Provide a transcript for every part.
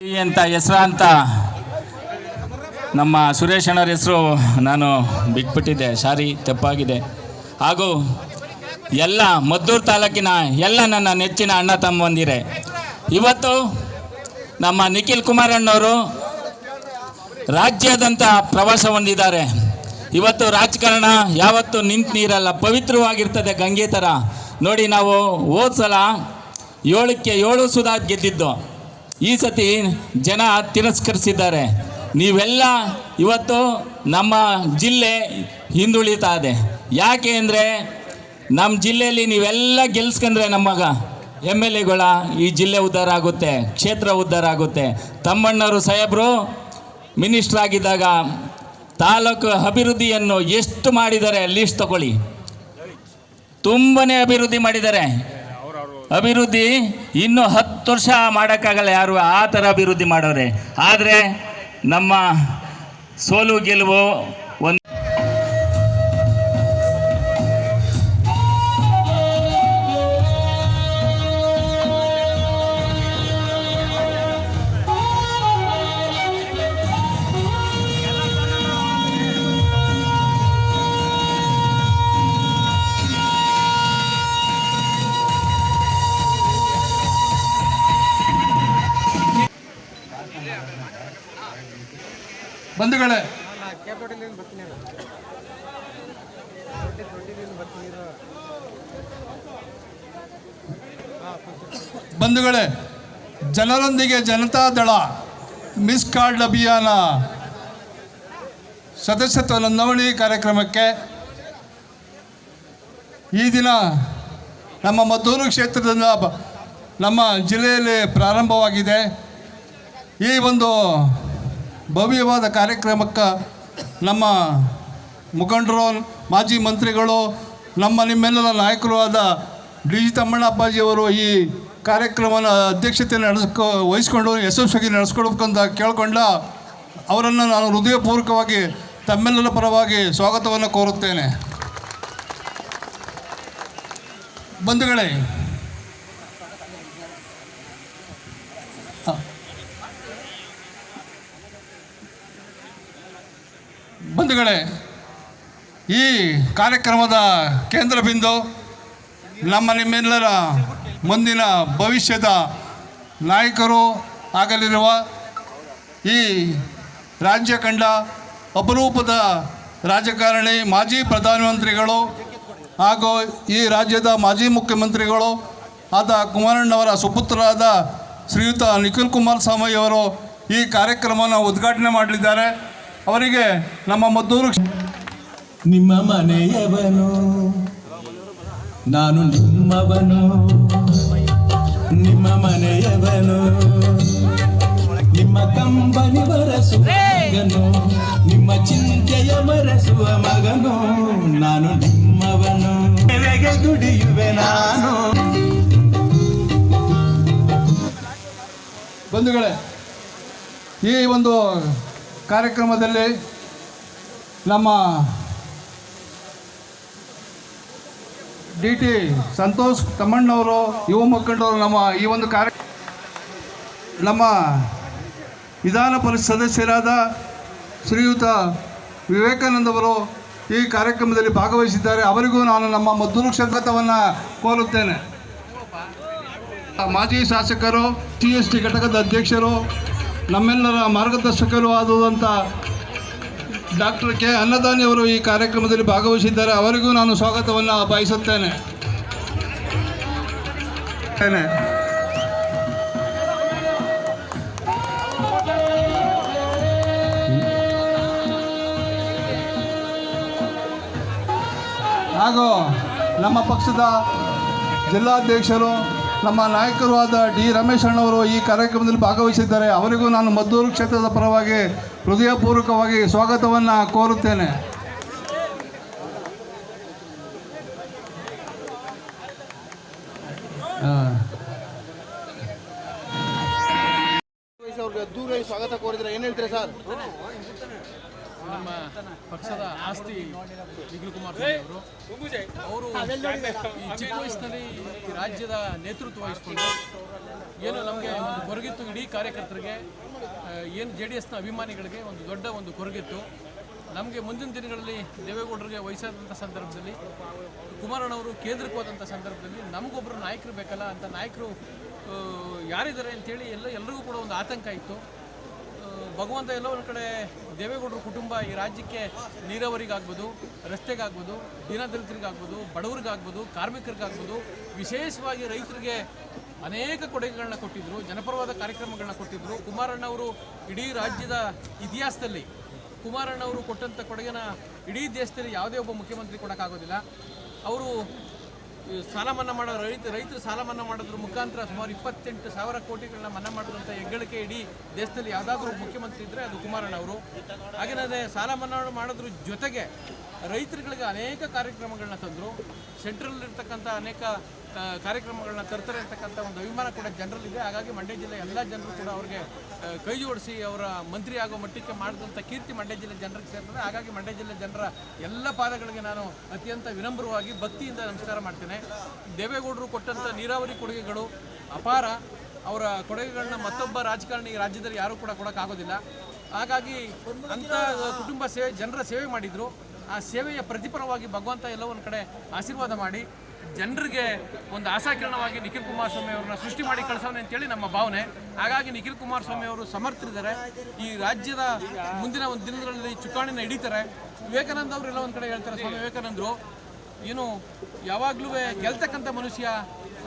ಅಂತ ಹೆಸರಾಂತ ನಮ್ಮ ಸುರೇಶ್ ಅಣ್ಣರ ಹೆಸರು ನಾನು ಬಿಟ್ಬಿಟ್ಟಿದ್ದೆ, ಸಾರಿ ತಪ್ಪಾಗಿದೆ. ಹಾಗೂ ಎಲ್ಲ ಮದ್ದೂರು ತಾಲೂಕಿನ ಎಲ್ಲ ನನ್ನ ನೆಚ್ಚಿನ ಅಣ್ಣ ತಮ್ಮಂದಿರೆ, ಇವತ್ತು ನಮ್ಮ ನಿಖಿಲ್ ಕುಮಾರಣ್ಣವರು ರಾಜ್ಯಾದ್ಯಂತ ಪ್ರವಾಸ ಹೊಂದಿದ್ದಾರೆ. ಇವತ್ತು ರಾಜಕಾರಣ ಯಾವತ್ತು ನಿಂತು ನೀರಲ್ಲ, ಪವಿತ್ರವಾಗಿರ್ತದೆ ಗಂಗೆ ಥರ. ನೋಡಿ, ನಾವು ಹೋದ ಸಲ 7ಕ್ಕೆ 7 ಸುಧಾ ಗೆದ್ದಿದ್ದು, ಈ ಸತಿ ಜನ ತಿರಸ್ಕರಿಸಿದ್ದಾರೆ. ನೀವೆಲ್ಲ ಇವತ್ತು ನಮ್ಮ ಜಿಲ್ಲೆ ಹಿಂದುಳಿತಾ ಇದೆ. ಯಾಕೆ ಅಂದರೆ ನಮ್ಮ ಜಿಲ್ಲೆಯಲ್ಲಿ ನೀವೆಲ್ಲ ಗೆಲ್ಸ್ಕೊಂಡ್ರೆ ನಮಗ MLAಗಳ ಈ ಜಿಲ್ಲೆ ಉದ್ಧಾರ ಆಗುತ್ತೆ, ಕ್ಷೇತ್ರ ಉದ್ಧಾರ ಆಗುತ್ತೆ. ತಮ್ಮಣ್ಣವರು ಸಾಹೇಬರು ಮಿನಿಸ್ಟ್ರ್ ಆಗಿದ್ದಾಗ ತಾಲೂಕು ಅಭಿವೃದ್ಧಿಯನ್ನು ಎಷ್ಟು ಮಾಡಿದ್ದಾರೆ ಲೀಸ್ಟ್ ತಗೊಳ್ಳಿ. ತುಂಬನೇ ಅಭಿವೃದ್ಧಿ ಮಾಡಿದ್ದಾರೆ. ಅಭಿವೃದ್ಧಿ ಇನ್ನೂ 10 ವರ್ಷ ಮಾಡೋಕ್ಕಾಗಲ್ಲ ಯಾರು, ಆ ಥರ ಅಭಿವೃದ್ಧಿ ಮಾಡೋರೆ. ಆದರೆ ನಮ್ಮ ಸೋಲು ಗೆಲುವು ಒಂದು ಬಂಧುಗಳೇ, ಜನರೊಂದಿಗೆ ಜನತಾ ದಳ ಮಿಸ್ ಕಾರ್ಡ್ ಅಭಿಯಾನ ಸದಸ್ಯತ್ವ ನೋಂದಣಿ ಕಾರ್ಯಕ್ರಮಕ್ಕೆ ಈ ದಿನ ನಮ್ಮ ಮದ್ದೂರು ಕ್ಷೇತ್ರದಿಂದ ನಮ್ಮ ಜಿಲ್ಲೆಯಲ್ಲಿ ಪ್ರಾರಂಭವಾಗಿದೆ. ಈ ಒಂದು ಭವ್ಯವಾದ ಕಾರ್ಯಕ್ರಮಕ್ಕೆ ನಮ್ಮ ಮುಖಂಡರು, ಮಾಜಿ ಮಂತ್ರಿಗಳು, ನಿಮ್ಮೆಲ್ಲರ ನಾಯಕರು ಆದ ಡಿ ತಮ್ಮಣ್ಣ ಅಪ್ಪಾಜಿಯವರು ಈ ಕಾರ್ಯಕ್ರಮನ ಅಧ್ಯಕ್ಷತೆಯನ್ನು ವಹಿಸ್ಕೊಂಡು ಯಶಸ್ವಿಯಾಗಿ ನಡೆಸ್ಕೊಡ್ಬೇಕಂತ ಕೇಳಿಕೊಂಡ ಅವರನ್ನು ನಾನು ಹೃದಯಪೂರ್ವಕವಾಗಿ ತಮ್ಮೆಲ್ಲರ ಪರವಾಗಿ ಸ್ವಾಗತವನ್ನು ಕೋರುತ್ತೇನೆ. ಬಂಧುಗಳೇ, ಈ ಕಾರ್ಯಕ್ರಮದ ಕೇಂದ್ರ ಬಿಂದು ನಿಮ್ಮೆಲ್ಲರ ಮುಂದಿನ ಭವಿಷ್ಯದ ನಾಯಕರು ಆಗಲಿರುವ ಈ ರಾಜ್ಯ ಕಂಡ ಅಪರೂಪದ ರಾಜಕಾರಣಿ, ಮಾಜಿ ಪ್ರಧಾನಮಂತ್ರಿಗಳು ಹಾಗೂ ಈ ರಾಜ್ಯದ ಮಾಜಿ ಮುಖ್ಯಮಂತ್ರಿಗಳು ಆದ ಕುಮಾರಣ್ಣವರ ಸುಪುತ್ರರಾದ ಶ್ರೀಯುತ ನಿಖಿಲ್ ಕುಮಾರಸ್ವಾಮಿ ಅವರು ಈ ಕಾರ್ಯಕ್ರಮವನ್ನು ಉದ್ಘಾಟನೆ ಮಾಡಲಿದ್ದಾರೆ. ಅವರಿಗೆ ನಮ್ಮ ಮದ್ದೂರು ನಿಮ್ಮ ಮನೆಯವನು, ನಾನು ನಿಮ್ಮವನು, ನಿಮ್ಮ ಮನೆಯವನು, ನಿಮ್ಮ ಕಂಬನಿ ಬರಸುವ ಮಗನು, ನಿಮ್ಮ ಚಿಂತೆಯ ಮರೆಸುವ ಮಗನು, ನಾನು ನಿಮ್ಮವನು, ಸೇವೆಗೆ ದುಡಿಯುವೆ ನಾನು. ಬಂಧುಗಳೇ, ಈ ಒಂದು ಕಾರ್ಯಕ್ರಮದಲ್ಲಿ ನಮ್ಮ DT ಸಂತೋಷ್ ತಮ್ಮಣ್ಣವರು, ಯುವ ಮುಖಂಡರು ಈ ಒಂದು ನಮ್ಮ ವಿಧಾನ ಪರಿಷತ್ ಸದಸ್ಯರಾದ ಶ್ರೀಯುತ ವಿವೇಕಾನಂದವರು ಈ ಕಾರ್ಯಕ್ರಮದಲ್ಲಿ ಭಾಗವಹಿಸಿದ್ದಾರೆ. ಅವರಿಗೂ ನಾನು ನಮ್ಮ ಮದ್ದೂರು ಕ್ಷೇತ್ರವನ್ನು ಕೋರುತ್ತೇನೆ. ಮಾಜಿ ಶಾಸಕರು, CST ಘಟಕದ ಅಧ್ಯಕ್ಷರು, ನಮ್ಮೆಲ್ಲರ ಮಾರ್ಗದರ್ಶಕರು ಆದಂಥ ಡಾಕ್ಟರ್ K ಅನ್ನದಾನಿಯವರು ಈ ಕಾರ್ಯಕ್ರಮದಲ್ಲಿ ಭಾಗವಹಿಸಿದ್ದಾರೆ. ಅವರಿಗೂ ನಾನು ಸ್ವಾಗತವನ್ನು ಬಯಸುತ್ತೇನೆ. ಹಾಗೂ ನಮ್ಮ ಪಕ್ಷದ ಜಿಲ್ಲಾಧ್ಯಕ್ಷರು, ನಮ್ಮ ನಾಯಕರು ಆದ D ರಮೇಶ್ ಅಣ್ಣವರು ಈ ಕಾರ್ಯಕ್ರಮದಲ್ಲಿ ಭಾಗವಹಿಸಿದ್ದಾರೆ. ಅವರಿಗೂ ನಾನು ಮದ್ದೂರು ಕ್ಷೇತ್ರದ ಪರವಾಗಿ ಹೃದಯಪೂರ್ವಕವಾಗಿ ಸ್ವಾಗತವನ್ನು ಕೋರುತ್ತೇನೆ. ಸ್ವಾಗತ ಕೋರಿದ್ರೆ ಏನು ಹೇಳ್ತೀರಾ ಸರ್? ನಮ್ಮ ಪಕ್ಷದ ಆಸ್ತಿ ನಿಖಿಲ್ ಕುಮಾರಸ್ವಾಮಿ ಅವರು ಈ ಚಿಕ್ಕ ವಯಸ್ಸಿನಲ್ಲಿ ಈ ರಾಜ್ಯದ ನೇತೃತ್ವ ವಹಿಸಿಕೊಂಡು ಏನು ನಮಗೆ ಒಂದು ಕೊರಗಿತ್ತು ಇಡೀ ಕಾರ್ಯಕರ್ತರಿಗೆ, ಏನು JDSನ ಅಭಿಮಾನಿಗಳಿಗೆ ಒಂದು ದೊಡ್ಡ ಒಂದು ಕೊರಗಿತ್ತು. ನಮಗೆ ಮುಂದಿನ ದಿನಗಳಲ್ಲಿ ದೇವೇಗೌಡರಿಗೆ ವಯಸ್ಸಾದಂಥ ಸಂದರ್ಭದಲ್ಲಿ, ಕುಮಾರಣ್ಣವರು ಕೇಂದ್ರಕ್ಕೆ ಹೋದಂಥ ಸಂದರ್ಭದಲ್ಲಿ ನಮಗೊಬ್ಬರು ನಾಯಕರು ಬೇಕಲ್ಲ ಅಂತ ನಾಯಕರು ಯಾರಿದ್ದಾರೆ ಅಂಥೇಳಿ ಎಲ್ಲರಿಗೂ ಕೂಡ ಒಂದು ಆತಂಕ ಇತ್ತು. ಭಗವಂತ ಎಲ್ಲೋ ಒಂದು ಕಡೆ ದೇವೇಗೌಡರ ಕುಟುಂಬ ಈ ರಾಜ್ಯಕ್ಕೆ ನೀರಾವರಿಗಾಗ್ಬೋದು, ರಸ್ತೆಗಾಗ್ಬೋದು, ದೀನದಲಿತರಿಗಾಗ್ಬೋದು, ಬಡವರಿಗಾಗ್ಬೋದು, ಕಾರ್ಮಿಕರಿಗಾಗ್ಬೋದು, ವಿಶೇಷವಾಗಿ ರೈತರಿಗೆ ಅನೇಕ ಕೊಡುಗೆಗಳನ್ನ ಕೊಟ್ಟಿದ್ದರು, ಜನಪರವಾದ ಕಾರ್ಯಕ್ರಮಗಳನ್ನ ಕೊಟ್ಟಿದ್ದರು. ಕುಮಾರಣ್ಣವರು ಇಡೀ ರಾಜ್ಯದ ಇತಿಹಾಸದಲ್ಲಿ ಕುಮಾರಣ್ಣವರು ಕೊಟ್ಟಂಥ ಕೊಡುಗೆನ ಇಡೀ ದೇಶದಲ್ಲಿ ಯಾವುದೇ ಒಬ್ಬ ಮುಖ್ಯಮಂತ್ರಿ ಕೊಡೋಕ್ಕಾಗೋದಿಲ್ಲ. ಅವರು ಸಾಲ ಮನ್ನಾ ಮಾಡೋ ರೈತರು ಸಾಲ ಮನ್ನಾ ಮಾಡೋದ್ರ ಮುಖಾಂತರ ಸುಮಾರು 28,000 ಕೋಟಿಗಳನ್ನ ಮನ್ನಾ ಮಾಡಿದಂಥ ಹೆಗ್ಗಳಿಕೆ ಇಡೀ ದೇಶದಲ್ಲಿ ಯಾವುದಾದ್ರೂ ಮುಖ್ಯಮಂತ್ರಿ ಇದ್ದರೆ ಅದು ಕುಮಾರಣ್ಣವರು. ಹಾಗೇನೇ ಸಾಲ ಮನ್ನಾ ಮಾಡೋದ್ರ ಜೊತೆಗೆ ರೈತರುಗಳಿಗೆ ಅನೇಕ ಕಾರ್ಯಕ್ರಮಗಳನ್ನ ತಂದರು. ಸೆಂಟ್ರಲ್ಲಿರ್ತಕ್ಕಂಥ ಅನೇಕ ಕಾರ್ಯಕ್ರಮಗಳನ್ನ ತರ್ತಾರೆ ಅಂತಕ್ಕಂಥ ಒಂದು ಅಭಿಮಾನ ಕೂಡ ಜನರಲ್ಲಿದೆ. ಹಾಗಾಗಿ ಮಂಡ್ಯ ಜಿಲ್ಲೆ ಎಲ್ಲ ಜನರು ಕೂಡ ಅವ್ರಿಗೆ ಕೈ ಜೋಡಿಸಿ ಅವರ ಮಂತ್ರಿ ಆಗೋ ಮಟ್ಟಕ್ಕೆ ಮಾಡಿದಂಥ ಕೀರ್ತಿ ಮಂಡ್ಯ ಜಿಲ್ಲೆ ಜನರಿಗೆ ಸೇರ್ತದೆ. ಹಾಗಾಗಿ ಮಂಡ್ಯ ಜಿಲ್ಲೆ ಜನರ ಎಲ್ಲ ಪಾದಗಳಿಗೆ ನಾನು ಅತ್ಯಂತ ವಿನಮ್ರವಾಗಿ ಭಕ್ತಿಯಿಂದ ನಮಸ್ಕಾರ ಮಾಡ್ತೇನೆ. ದೇವೇಗೌಡರು ಕೊಟ್ಟಂಥ ನೀರಾವರಿ ಕೊಡುಗೆಗಳು ಅಪಾರ. ಅವರ ಕೊಡುಗೆಗಳನ್ನ ಮತ್ತೊಬ್ಬ ರಾಜಕಾರಣಿ ರಾಜ್ಯದಲ್ಲಿ ಯಾರೂ ಕೂಡ ಕೊಡೋಕ್ಕಾಗೋದಿಲ್ಲ. ಹಾಗಾಗಿ ಅಂಥ ಕುಟುಂಬ ಸೇವೆ, ಜನರ ಸೇವೆ ಮಾಡಿದರು. ಆ ಸೇವೆಯ ಪ್ರತಿಫಲವಾಗಿ ಭಗವಂತ ಎಲ್ಲೋ ಒಂದು ಕಡೆ ಆಶೀರ್ವಾದ ಮಾಡಿ ಜನರಿಗೆ ಒಂದು ಆಶಾಕಿರಣವಾಗಿ ನಿಖಿಲ್ ಕುಮಾರಸ್ವಾಮಿ ಅವ್ರನ್ನ ಸೃಷ್ಟಿ ಮಾಡಿ ಕಳಿಸೋಣ ಅಂತೇಳಿ ನಮ್ಮ ಭಾವನೆ. ಹಾಗಾಗಿ ನಿಖಿಲ್ ಕುಮಾರಸ್ವಾಮಿ ಅವರು ಸಮರ್ಥರಿದ್ದಾರೆ. ಈ ರಾಜ್ಯದ ಮುಂದಿನ ಒಂದು ದಿನಗಳಲ್ಲಿ ಚುಕ್ಕಾಣಿನ ಹಿಡಿತಾರೆ. ವಿವೇಕಾನಂದ ಅವರು ಎಲ್ಲ ಒಂದು ಕಡೆ ಹೇಳ್ತಾರೆ, ಸ್ವಾಮಿ ವಿವೇಕಾನಂದರು ಏನು ಯಾವಾಗಲೂ ಗೆಲ್ತಕ್ಕಂಥ ಮನುಷ್ಯ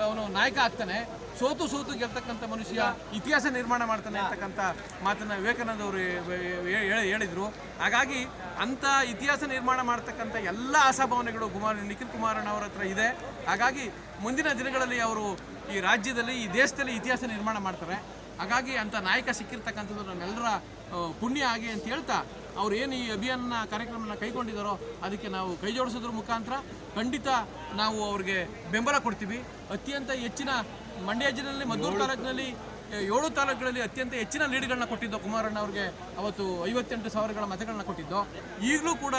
ಅವನು ನಾಯಕ ಆಗ್ತಾನೆ, ಸೋತು ಗೆಲ್ತಕ್ಕಂಥ ಮನುಷ್ಯ ಇತಿಹಾಸ ನಿರ್ಮಾಣ ಮಾಡ್ತಾನೆ ಅಂತಕ್ಕಂಥ ಮಾತನ್ನು ವಿವೇಕಾನಂದ ಅವರು ಹೇಳಿದರು. ಹಾಗಾಗಿ ಅಂಥ ಇತಿಹಾಸ ನಿರ್ಮಾಣ ಮಾಡ್ತಕ್ಕಂಥ ಎಲ್ಲ ಆಶಾಭಾವನೆಗಳು ನಿಖಿಲ್ ಕುಮಾರಣ್ಣವರ ಹತ್ರ ಇದೆ. ಹಾಗಾಗಿ ಮುಂದಿನ ದಿನಗಳಲ್ಲಿ ಅವರು ಈ ರಾಜ್ಯದಲ್ಲಿ, ಈ ದೇಶದಲ್ಲಿ ಇತಿಹಾಸ ನಿರ್ಮಾಣ ಮಾಡ್ತಾರೆ. ಹಾಗಾಗಿ ಅಂಥ ನಾಯಕ ಸಿಕ್ಕಿರ್ತಕ್ಕಂಥದ್ದು ನಮ್ಮೆಲ್ಲರ ಪುಣ್ಯ ಆಗಿ ಅಂತ ಹೇಳ್ತಾ, ಅವ್ರು ಏನು ಈ ಅಭಿಯಾನ ಕಾರ್ಯಕ್ರಮನ ಕೈಗೊಂಡಿದ್ದಾರೋ ಅದಕ್ಕೆ ನಾವು ಕೈ ಜೋಡಿಸೋದ್ರ ಮುಖಾಂತರ ಖಂಡಿತ ನಾವು ಅವ್ರಿಗೆ ಬೆಂಬಲ ಕೊಡ್ತೀವಿ. ಅತ್ಯಂತ ಹೆಚ್ಚಿನ ಮಂಡ್ಯ ಜಿಲ್ಲೆಯಲ್ಲಿ ಮದ್ದೂರು ತಾಲೂಕಿನಲ್ಲಿ 7 ತಾಲೂಕುಗಳಲ್ಲಿ ಅತ್ಯಂತ ಹೆಚ್ಚಿನ ಲೀಡ್ಗಳನ್ನ ಕೊಟ್ಟಿದ್ದು ಕುಮಾರಣ್ಣ ಅವ್ರಿಗೆ. ಅವತ್ತು 58,000 ಮತಗಳನ್ನ ಕೊಟ್ಟಿದ್ದು. ಈಗಲೂ ಕೂಡ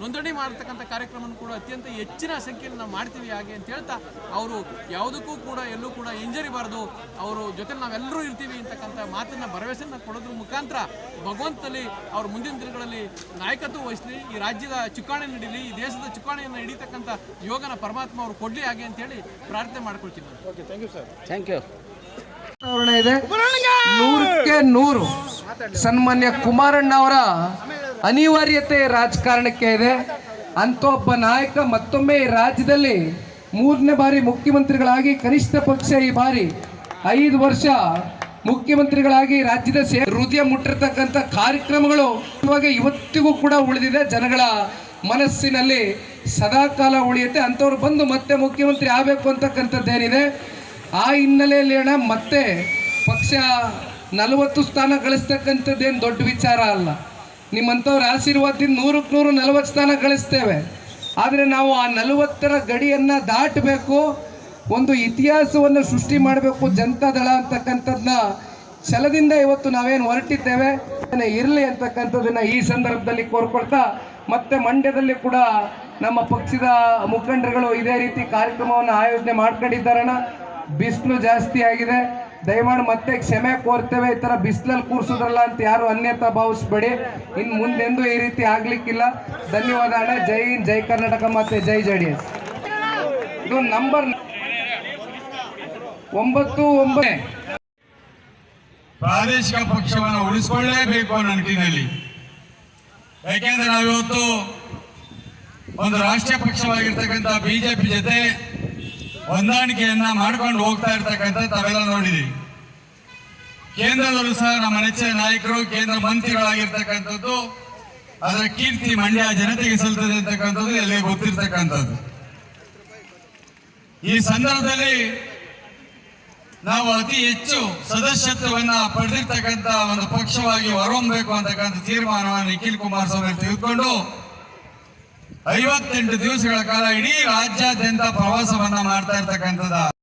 ನೋಂದಣಿ ಮಾಡತಕ್ಕಂಥ ಕಾರ್ಯಕ್ರಮವನ್ನು ಕೂಡ ಅತ್ಯಂತ ಹೆಚ್ಚಿನ ಸಂಖ್ಯೆಯಲ್ಲಿ ನಾವು ಮಾಡ್ತೀವಿ ಹಾಗೆ ಅಂತ ಹೇಳ್ತಾ, ಅವರು ಯಾವುದಕ್ಕೂ ಕೂಡ ಎಲ್ಲೂ ಕೂಡ ಹಿಂಜರಿಬಾರ್ದು, ಅವರು ಜೊತೆ ನಾವೆಲ್ಲರೂ ಇರ್ತೀವಿ ಅಂತಕ್ಕಂಥ ಮಾತನ್ನು ಭರವಸೆಯನ್ನು ಕೊಡೋದ್ರ ಮುಖಾಂತರ ಭಗವಂತನಲ್ಲಿ ಅವರು ಮುಂದಿನ ದಿನಗಳಲ್ಲಿ ನಾಯಕತ್ವ ವಹಿಸಲಿ, ಈ ರಾಜ್ಯದ ಚುಕ್ಕಾಣಿ ನೀಡಲಿ, ಈ ದೇಶದ ಚುಕ್ಕಾಣಿಯನ್ನು ಹಿಡಿತಕ್ಕಂಥ ಯೋಗನ ಪರಮಾತ್ಮ ಅವರು ಕೊಡಲಿ ಹಾಗೆ ಅಂತೇಳಿ ಪ್ರಾರ್ಥನೆ ಮಾಡ್ಕೊಳ್ತೀನಿ. Okay, thank you sir. Thank you. ಇದೆ 100ಕ್ಕೆ 100 ಸನ್ಮಾನ್ಯ ಕುಮಾರಣ್ಣ ಅವರ ಅನಿವಾರ್ಯತೆ ರಾಜಕಾರಣಕ್ಕೆ ಇದೆ. ಅಂತ ಒಬ್ಬ ನಾಯಕ ಮತ್ತೊಮ್ಮೆ ಈ ರಾಜ್ಯದಲ್ಲಿ 3ನೇ ಬಾರಿ ಮುಖ್ಯಮಂತ್ರಿಗಳಾಗಿ, ಕನಿಷ್ಠ ಪಕ್ಷ ಈ ಬಾರಿ 5 ವರ್ಷ ಮುಖ್ಯಮಂತ್ರಿಗಳಾಗಿ ರಾಜ್ಯದ ಹೃದಯ ಮುಟ್ಟಿರ್ತಕ್ಕಂಥ ಕಾರ್ಯಕ್ರಮಗಳು ಇವಾಗ ಇವತ್ತಿಗೂ ಕೂಡ ಉಳಿದಿದೆ, ಜನಗಳ ಮನಸ್ಸಿನಲ್ಲಿ ಸದಾಕಾಲ ಉಳಿಯುತ್ತೆ. ಅಂಥವ್ರು ಬಂದು ಮತ್ತೆ ಮುಖ್ಯಮಂತ್ರಿ ಆಗಬೇಕು ಅಂತಕ್ಕಂಥದ್ದೇನಿದೆ. ಆ ಹಿನ್ನೆಲೆಯಲ್ಲಿ ಮತ್ತೆ ಪಕ್ಷ 40 ಸ್ಥಾನ ಗಳಿಸ್ತಕ್ಕಂಥದ್ದೇನು ದೊಡ್ಡ ವಿಚಾರ ಅಲ್ಲ. ನಿಮ್ಮಂಥವ್ರ ಆಶೀರ್ವಾದದಿಂದ 100ಕ್ಕೆ 100 40 ಸ್ಥಾನ ಗಳಿಸ್ತೇವೆ. ಆದರೆ ನಾವು ಆ 40ರ ಗಡಿಯನ್ನು ದಾಟಬೇಕು, ಒಂದು ಇತಿಹಾಸವನ್ನು ಸೃಷ್ಟಿ ಮಾಡಬೇಕು ಜನತಾದಳ ಅಂತಕ್ಕಂಥದ್ದನ್ನ ಛಲದಿಂದ ಇವತ್ತು ನಾವೇನು ಹೊರಟಿದ್ದೇವೆ ಇರಲಿ ಅಂತಕ್ಕಂಥದ್ದನ್ನು ಈ ಸಂದರ್ಭದಲ್ಲಿ ಕೋರ್ಕೊಳ್ತಾ, ಮತ್ತೆ ಮಂಡ್ಯದಲ್ಲಿ ಕೂಡ ನಮ್ಮ ಪಕ್ಷದ ಮುಖಂಡರುಗಳು ಇದೇ ರೀತಿ ಕಾರ್ಯಕ್ರಮವನ್ನು ಆಯೋಜನೆ ಮಾಡ್ಕೊಂಡಿದ್ದಾರಣ್ಣ. ಬಿಸಿಲು ಜಾಸ್ತಿ ಆಗಿದೆ, ದಯಮಾಡಿ ಮತ್ತೆ ಕ್ಷಮೆ ಕೋರ್ತೇವೆ. ಈ ಥರ ಬಿಸಿಲಲ್ಲಿ ಕೂರಿಸೋದ್ರಲ್ಲ ಅಂತ ಯಾರು ಅನ್ಯತಾ ಭಾವಿಸ್ಬೇಡಿ. ಇನ್ನು ಮುಂದೆಂದೂ ಈ ರೀತಿ ಆಗ್ಲಿಕ್ಕಿಲ್ಲ. ಧನ್ಯವಾದ ಅಣ್ಣ. ಜೈ ಹಿಂದ್, ಜೈ ಕರ್ನಾಟಕ, ಮತ್ತೆ ಜೈ JDS. ಇದು ನಂಬರ್ 9 ಪ್ರಾದೇಶಿಕ ಪಕ್ಷವನ್ನು ಉಳಿಸಿಕೊಳ್ಳಲೇಬೇಕು ಅನ್ನೋ ನಿಟ್ಟಿನಲ್ಲಿ. ಯಾಕೆಂದ್ರೆ ನಾವಿವತ್ತು ಒಂದು ರಾಷ್ಟ್ರೀಯ ಪಕ್ಷವಾಗಿರ್ತಕ್ಕಂಥ BJP ಜೊತೆ ಹೊಂದಾಣಿಕೆಯನ್ನ ಮಾಡ್ಕೊಂಡು ಹೋಗ್ತಾ ಇರ್ತಕ್ಕಂಥ ತಾವೆಲ್ಲ ನೋಡಿದೀವಿ. ಕೇಂದ್ರದಲ್ಲೂ ಸಹ ನಮ್ಮ ನೆಚ್ಚಿನ ನಾಯಕರು ಕೇಂದ್ರ ಮಂತ್ರಿಗಳಾಗಿರ್ತಕ್ಕಂಥದ್ದು, ಅದರ ಕೀರ್ತಿ ಮಂಡ್ಯ ಜನತೆಗೆ ಸಲ್ತದೆ ಅಂತಕ್ಕಂಥದ್ದು ಎಲ್ಲರಿಗೂ ಗೊತ್ತಿರ್ತಕ್ಕಂಥದ್ದು. ಈ ಸಂದರ್ಭದಲ್ಲಿ ನಾವು ಅತಿ ಹೆಚ್ಚು ಸದಸ್ಯತ್ವವನ್ನ ಪಡೆದಿರ್ತಕ್ಕಂಥ ಒಂದು ಪಕ್ಷವಾಗಿ ಹೊರಹೊಮ್ಮಬೇಕು ಅಂತಕ್ಕಂಥ ತೀರ್ಮಾನವನ್ನು ನಿಖಿಲ್ ಕುಮಾರಸ್ವಾಮಿ ತೆಗೆದುಕೊಂಡು 58 ದಿವಸಗಳ ಕಾಲ ಇಡೀ ರಾಜ್ಯಾದ್ಯಂತ ಪ್ರವಾಸವನ್ನ ಮಾಡ್ತಾ ಇರ್ತಕ್ಕಂಥದ್ದು.